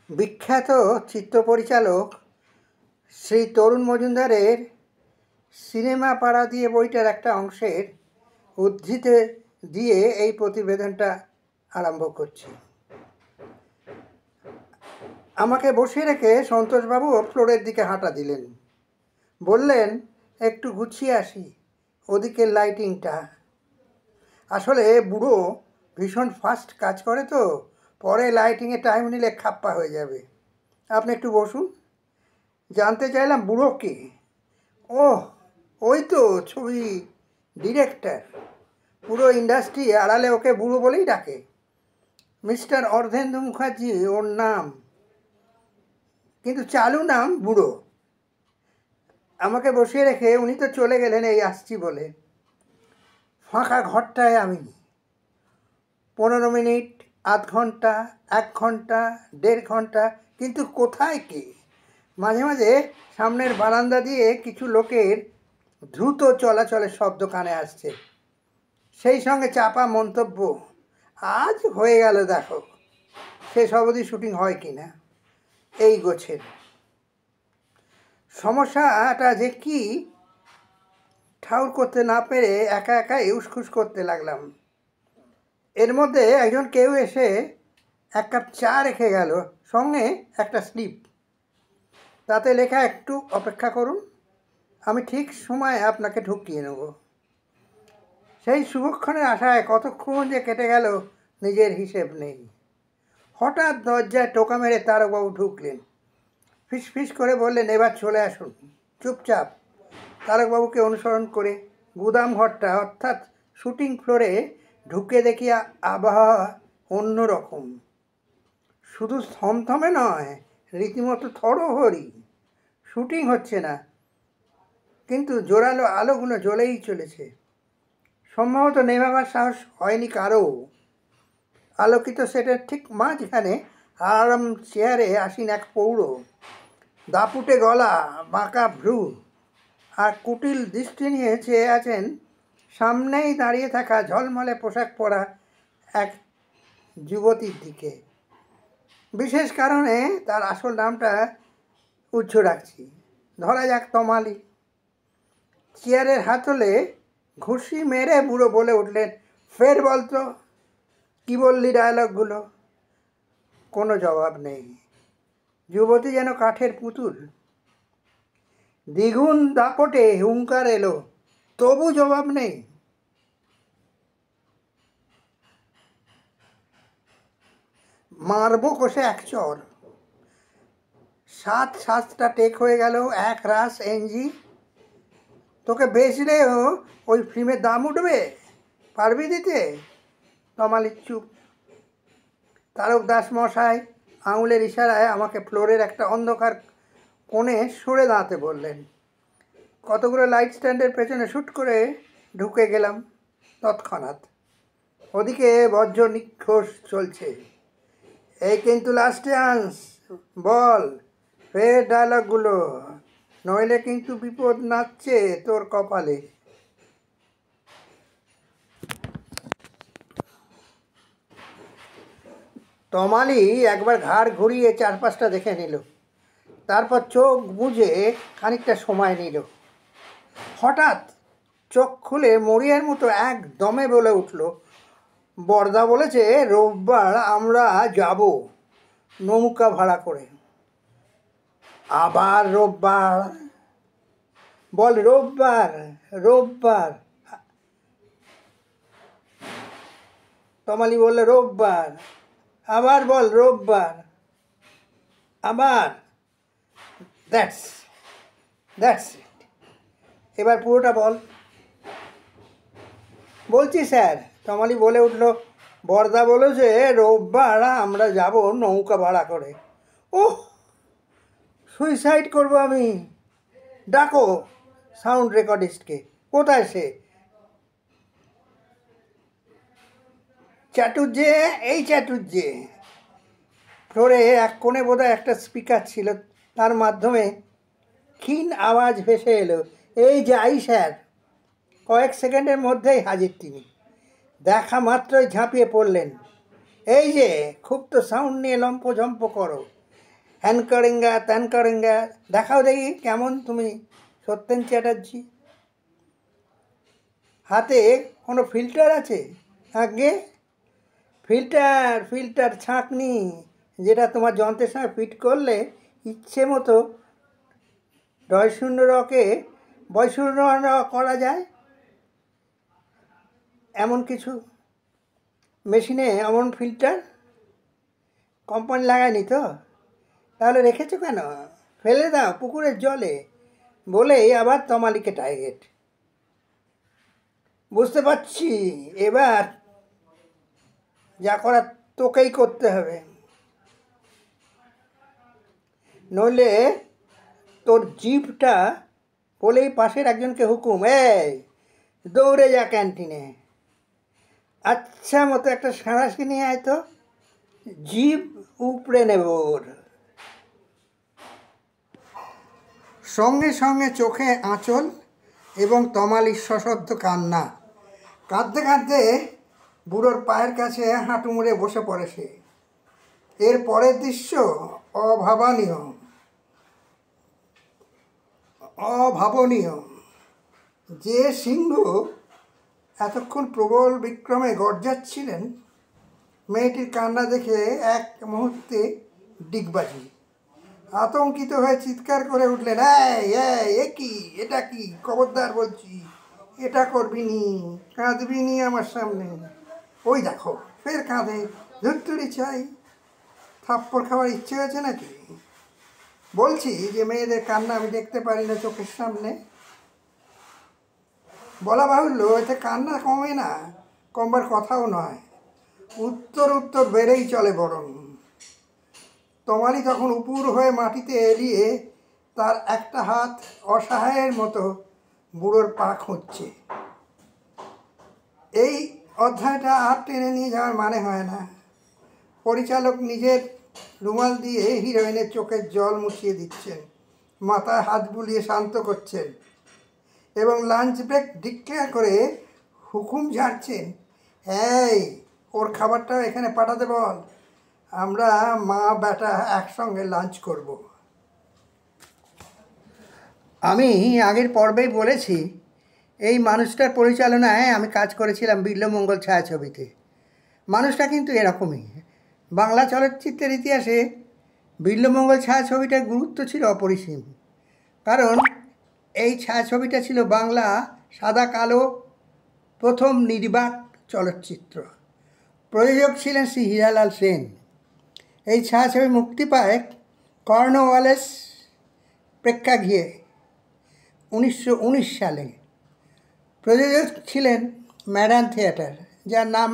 বিখ্যাত চিত্রপরিচালক শ্রী তরুণ মজুমদারের সিনেমা পাড়া দিয়ে বইটার একটা অংশের উদ্ধৃতি দিয়ে এই প্রতিবেদনটা আরম্ভ করছি। আমাকে বসিয়ে রেখে সন্তোষবাবু ফ্লোরের দিকে হাঁটা দিলেন। বললেন, একটু গুছিয়ে আসি ওদিকের লাইটিংটা। আসলে বুড়ো ভীষণ ফাস্ট কাজ করে তো, পরে লাইটিংয়ে টাইম নিলে খাপ্পা হয়ে যাবে। আপনি একটু বসুন। জানতে চাইলাম, বুড়ো কে? ওহ, ওই তো ছবি ডিরেক্টর। পুরো ইন্ডাস্ট্রি আড়ালে ওকে বুড়ো বলেই ডাকে। মিস্টার অর্ধেন্দু মুখার্জি ওর নাম, কিন্তু চালু নাম বুড়ো। আমাকে বসিয়ে রেখে উনি তো চলে গেলেন এই আসছি বলে। ফাঁকা ঘরটায় আমি 15 মিনিট, আধ ঘন্টা, 1 ঘন্টা, 1.5 ঘন্টা, কিন্তু কোথায় কে? মাঝে মাঝে সামনের বারান্দা দিয়ে কিছু লোকের দ্রুত চলাচলের শব্দ কানে আসছে, সেই সঙ্গে চাপা মন্তব্য, আজ হয়ে গেল দেখো। শেষ অবধি শুটিং হয় কি না এই গোছের। সমস্যাটা যে কি ঠাউর করতে না পেরে একা একা উসখুস করতে লাগলাম। এর মধ্যে একজন কেউ এসে 1 কাপ চা রেখে গেল, সঙ্গে একটা স্লিপ। তাতে লেখা, একটু অপেক্ষা করুন, আমি ঠিক সময়ে আপনাকে ঢুকিয়ে নেব। সেই শুভক্ষণের আশায় কতক্ষণ যে কেটে গেল নিজের হিসেব নেই। হঠাৎ দরজায় টোকা মেরে তারকবাবু ঢুকলেন। ফিস করে বললেন, এবার চলে আসুন। চুপচাপ তারকবাবুকে অনুসরণ করে গুদাম ঘরটা অর্থাৎ শুটিং ফ্লোরে ঢুকে দেখি আবহাওয়া অন্যরকম। শুধু থমথমে নয়, রীতিমতো থরহরি। শুটিং হচ্ছে না, কিন্তু জোরালো আলোগুলো জ্বলেই চলেছে। সম্ভবত নেভাবার সাহস হয়নি কারও। আলোকিত সেটের ঠিক মাঝখানে আরাম চেয়ারে আসীন এক পৌর। দাপুটে গলা, বাঁকা ভ্রু আর কুটিল দৃষ্টি নিয়ে চেয়ে আছেন সামনেই দাঁড়িয়ে থাকা ঝলমলে পোশাক পরা এক যুবতীর দিকে। বিশেষ কারণে তার আসল নামটা উচ্চ রাখছি, ধরা যাক তমালি। চেয়ারের হাতলে ঘুষি মেরে বুড়ো বলে উঠলেন, ফের বলতো, কি বললি ডায়লগগুলো? কোনো জবাব নেই। যুবতী যেন কাঠের পুতুল। দ্বিগুণ দাপটে হুঙ্কার এলো, তবু জবাব নেই। মারবো কষে এক চর। 7-7টা টেক হয়ে গেল, এক রাস এনজি। তোকে বেচলেও ওই ফিল্মের দাম উঠবে, পারবি দিতে? তমালি চুপ। তারক দাস মশাই আঙুলের ইশারায় আমাকে ফ্লোরের একটা অন্ধকার কোণে সরে দাঁড়াতে বললেন। কতগুলো লাইট স্ট্যান্ডের পেছনে শ্যুট করে ঢুকে গেলাম তৎক্ষণাৎ। ওদিকে বজ্র নিক্ষোষ চলছে। এই কিন্তু লাস্ট চান্স, বল ফের ডায়লগগুলো, নইলে কিন্তু বিপদ নাচছে তোর কপালে। তমালি একবার ঘাড় ঘুরিয়ে চারপাশটা দেখে নিল, তারপর চোখ বুজে খানিকটা সময় নিল। হঠাৎ চোখ খুলে মরিয়ার মতো এক দমে বলে উঠল, বরদা বলেছে রোববার আমরা যাব নৌকা ভাড়া করে। আবার রোববার? বল রোববার, রোববার। তমালি বলল, রোববার। আবার বল রোববার, আবার। That's it. এবার পুরোটা বল। বলছি স্যার। তমালি বলে উঠল, বরদা বলেছে রোববার আমরা যাব নৌকা ভাড়া করে। ওহ, সুইসাইড করবো আমি। ডাকো সাউন্ড রেকর্ডিস্টকে। কোথায় সে? চাটুর্যে, এই চাটুর্যে। ফ্লোরে এক কোণে বোধহয় একটা স্পিকার ছিল, তার মাধ্যমে ক্ষীণ আওয়াজ ভেসে এলো, এই যাই স্যার। কয়েক সেকেন্ডের মধ্যেই হাজির তিনি। দেখা মাত্রই ঝাঁপিয়ে পড়লেন, এই যে খুব তো সাউন্ড নিয়ে লম্পঝম্প করো, হ্যান করেঙ্গা ত্যান করেঙ্গা। দেখাও দেখি কেমন তুমি সত্যেন চ্যাটার্জি। হাতে কোনো ফিল্টার আছে? আগে ফিল্টার ছাঁকনি, যেটা তোমার যন্ত্রের সঙ্গে ফিট করলে ইচ্ছে মতো ডয় শূন্য রকে বয় শূন্য র করা যায়। এমন কিছু মেশিনে এমন ফিল্টার কোম্পানি লাগায়নি তো? তাহলে রেখেছো কেন? ফেলে দাও পুকুরের জলে। বলেই আবার তমালিকে টার্গেট। বুঝতে পারছি এবার যা করার তোকেই করতে হবে, নইলে তোর জিভটা বলেই পাশের একজনকে হুকুম, এই দৌড়ে যা ক্যান্টিনে, আচ্ছা মতো একটা সাঁড়াশি নিয়ে আয় তো, জিভ উপড়ে নেব ওর। সঙ্গে সঙ্গে চোখে আঁচল এবং তমালির সশব্দ কান্না। কাঁদতে কাঁদতে বুড়োর পায়ের কাছে হাঁটু মুড়ে বসে পড়ে সে। এর পরের দৃশ্য অভাবনীয়। যে সিংহ এতক্ষণ প্রবল বিক্রমে গর্জাচ্ছিলেন, মেয়েটির কান্না দেখে এক মুহূর্তে ডিগবাজি। আতঙ্কিত হয়ে চিৎকার করে উঠলেন, এ কি, এটা কি? খবরদার বলছি, এটা করবি নি, কাঁদবি নি আমার সামনে। ওই দেখো ফের কাঁদে, ধুত্তুরি চাই। থাপ্পড় খাওয়ার ইচ্ছে হয়েছে নাকি? বলছি যে মেয়েদের কান্না আমি দেখতে পারি না চোখের সামনে। বলা বাহুল্য, এতে কান্না কমে না, কমবার কথাও নয়, উত্তর বেড়েই চলে বরং। তমালি তখন উপুর হয়ে মাটিতে এলিয়ে তার একটা হাত অসহায়ের মতো বুড়োর পা খুঁজছে। এই অধ্যায়টা আর টেনে নিয়ে যাওয়ার মানে হয় না। পরিচালক নিজের রুমাল দিয়ে হিরোইনের চোখের জল মুছিয়ে দিচ্ছেন, মাথায় হাত বুলিয়ে শান্ত করছেন এবং লাঞ্চ ব্রেক ডিক্লেয়ার করে হুকুম ঝাড়ছেন, এই ওর খাবারটাও এখানে পাঠাতে বল, আমরা মা বেটা একসঙ্গে লাঞ্চ করব। আমি আগের পর্বেই বলেছি, এই মানুষটার পরিচালনায় আমি কাজ করেছিলাম বিল্বমঙ্গল ছায়াছবিতে। মানুষটা কিন্তু এরকমই। বাংলা চলচ্চিত্রের ইতিহাসে বিল্বমঙ্গল ছায়াছবিটার গুরুত্ব ছিল অপরিসীম। কারণ এই ছায়াছবিটা ছিল বাংলা সাদা কালো প্রথম নির্বাক চলচ্চিত্র। প্রযোজক ছিলেন শ্রী হীরালাল সেন। এই ছায়াছবি মুক্তি পায় কর্নওয়ালিস প্রেক্ষাগৃহে 1919 সালে। প্রযোজক ছিলেন ম্যাডান থিয়েটার, যার নাম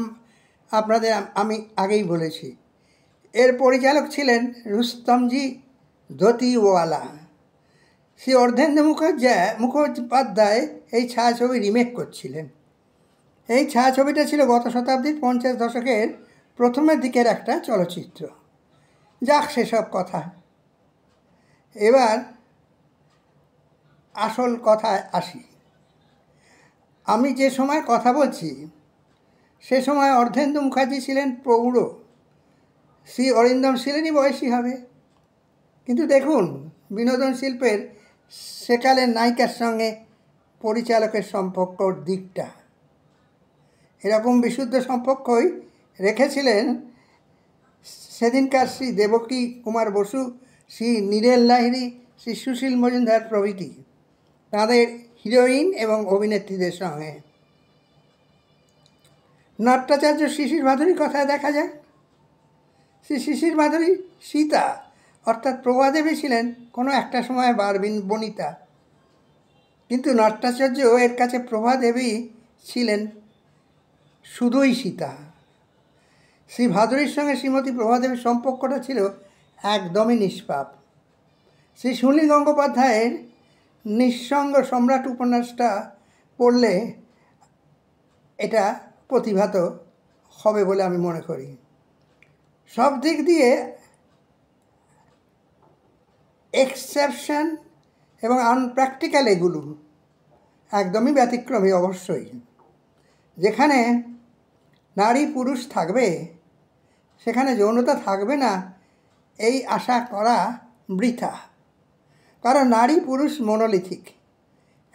আপনাদের আমি আগেই বলেছি। এর পরিচালক ছিলেন রুস্তমজি ধোতিওয়ালা। শ্রী অর্ধেন্দ্র মুখোপাধ্যায় এই ছায়াছবি রিমেক করছিলেন। এই ছায়াছবিটা ছিল গত শতাব্দীর 50 দশকের প্রথমের দিকের একটা চলচ্চিত্র। যাক সেসব কথা, এবার আসল কথায় আসি। আমি যে সময় কথা বলছি সে সময় অর্ধেন্দু মুখার্জি ছিলেন প্রৌঢ়, শ্রী অরিন্দম ছিলেনই বয়সী হবে। কিন্তু দেখুন বিনোদন শিল্পের সেকালের নায়িকার সঙ্গে পরিচালকের সম্পর্কর দিকটা। এরকম বিশুদ্ধ সম্পর্কই রেখেছিলেন সেদিনকার শ্রী দেবকী কুমার বসু, শ্রী নীরেল লাহিড়ী, শ্রী সুশীল মজুমদার প্রভৃতি তাঁদের হিরোইন এবং অভিনেত্রীদের সঙ্গে। নাট্যাচার্য শিশির মাধুরীর কথায় দেখা যায়, শ্রী শিশির মাধুরী সীতা অর্থাৎ প্রভাদেবী ছিলেন কোনো একটা সময় বনিতা, কিন্তু নাট্যাচার্য এর কাছে প্রভাদেবী ছিলেন শুধুই সীতা। শ্রী ভাদুরীর সঙ্গে শ্রীমতী প্রভাদেবীর সম্পর্কটা ছিল একদমই নিষ্পাপ। শ্রী সুনীল গঙ্গোপাধ্যায়ের নিঃসঙ্গ সম্রাট উপন্যাসটা পড়লে এটা প্রতিভাত হবে বলে আমি মনে করি। সব দিক দিয়ে এক্সেপশন এবং আনপ্র্যাকটিক্যাল এগুলো একদমই ব্যতিক্রমী। অবশ্যই যেখানে নারী পুরুষ থাকবে সেখানে যৌনতা থাকবে না, এই আশা করা বৃথা, কারণ নারী পুরুষ মনোলিথিক,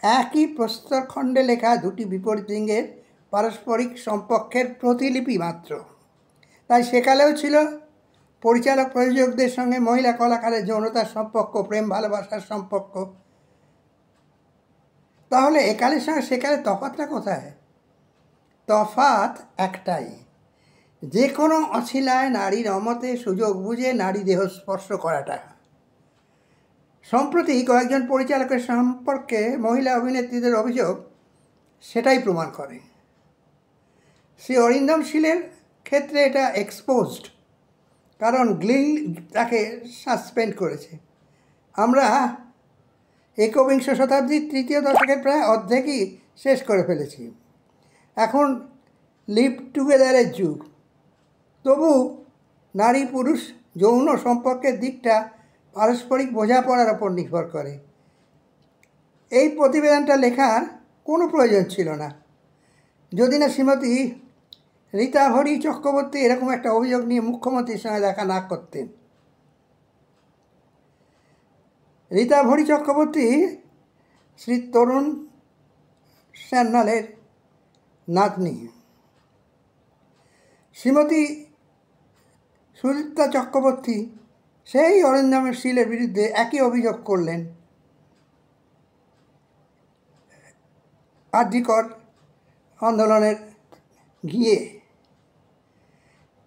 একই প্রস্তরখণ্ডে লেখা দুটি বিপরীত লিঙ্গের পারস্পরিক সম্পর্কের প্রতিলিপি মাত্র। তাই সেকালেও ছিল পরিচালক প্রযোজকদের সঙ্গে মহিলা কলাকারের যৌনতার সম্পর্ক, প্রেম ভালোবাসার সম্পর্ক। তাহলে একালের সঙ্গে সেকালের তফাৎটা কোথায়? তফাৎ একটাই, যে কোনো অছিলায় নারীর অমতে সুযোগ বুঝে নারী দেহ স্পর্শ করাটা। সম্প্রতি কয়েকজন পরিচালকের সম্পর্কে মহিলা অভিনেত্রীদের অভিযোগ সেটাই প্রমাণ করে। শ্রী অরিন্দম শীলের ক্ষেত্রে এটা এক্সপোজড, কারণ গ্লিল তাকে সাসপেন্ড করেছে। আমরা একবিংশ শতাব্দীর তৃতীয় দশকের প্রায় অর্ধেকই শেষ করে ফেলেছি। এখন লিভ টুগেদারের যুগ। তবু নারী পুরুষ যৌন সম্পর্কের দিকটা পারস্পরিক বোঝাপড়ার ওপর নির্ভর করে। এই প্রতিবেদনটা লেখার কোনো প্রয়োজন ছিল না, যদি না শ্রীমতী রীতাভরী চক্রবর্তী এরকম একটা অভিযোগ নিয়ে মুখ্যমন্ত্রীর সঙ্গে দেখা না করতেন। রীতাভরী চক্রবর্তী শ্রী তরুণ সান্যালের নাতনি। শ্রীমতী সুদীপ্তা চক্রবর্তী সেই অরিন্দম শীলের বিরুদ্ধে একই অভিযোগ করলেন। আরজিকর আন্দোলনের গিয়ে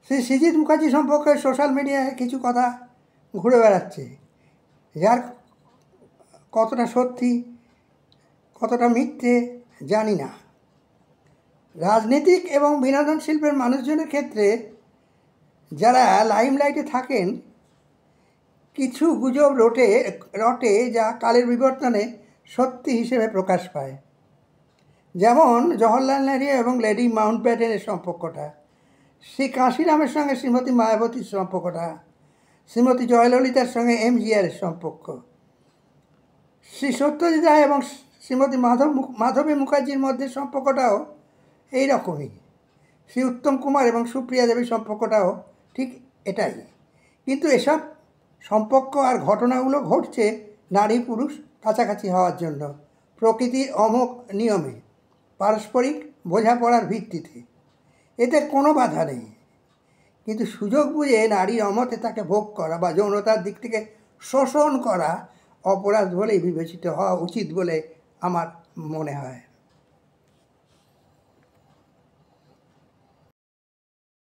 শ্রী সৃজিত মুখার্জি সম্পর্কে সোশ্যাল মিডিয়ায় কিছু কথা ঘুরে বেড়াচ্ছে, যার কতটা সত্যি কতটা মিথ্যে জানি না। রাজনীতিক এবং বিনোদন শিল্পের মানুষজনের ক্ষেত্রে যারা লাইমলাইটে থাকেন, কিছু গুজব রটে যা কালের বিবর্তনে সত্যি হিসেবে প্রকাশ পায়। যেমন জওহরলাল নেহরু এবং লেডি মাউন্টব্যাটেনের সম্পর্কটা, শ্রী কাশিরামের সঙ্গে শ্রীমতী মায়াবতীর সম্পর্কটা, শ্রীমতী জয়ললিতার সঙ্গে এমজিআরের সম্পর্ক, শ্রী সত্যজিৎ রায় এবং শ্রীমতী মাধবী মুখার্জির মধ্যে সম্পর্কটাও এই রকমই। শ্রী উত্তম কুমার এবং সুপ্রিয়া দেবীর সম্পর্কটাও ঠিক এটাই। কিন্তু এসব সম্পর্ক আর ঘটনাগুলো ঘটছে নারী পুরুষ কাছাকাছি হওয়ার জন্য, প্রকৃতির অমোঘ নিয়মে, পারস্পরিক বোঝাপড়ার ভিত্তিতে। এতে কোনো বাধা নেই, কিন্তু সুযোগ বুঝে নারীর অমতে তাকে ভোগ করা বা যৌনতার দিক থেকে শোষণ করা অপরাধ বলেই বিবেচিত হওয়া উচিত বলে আমার মনে হয়।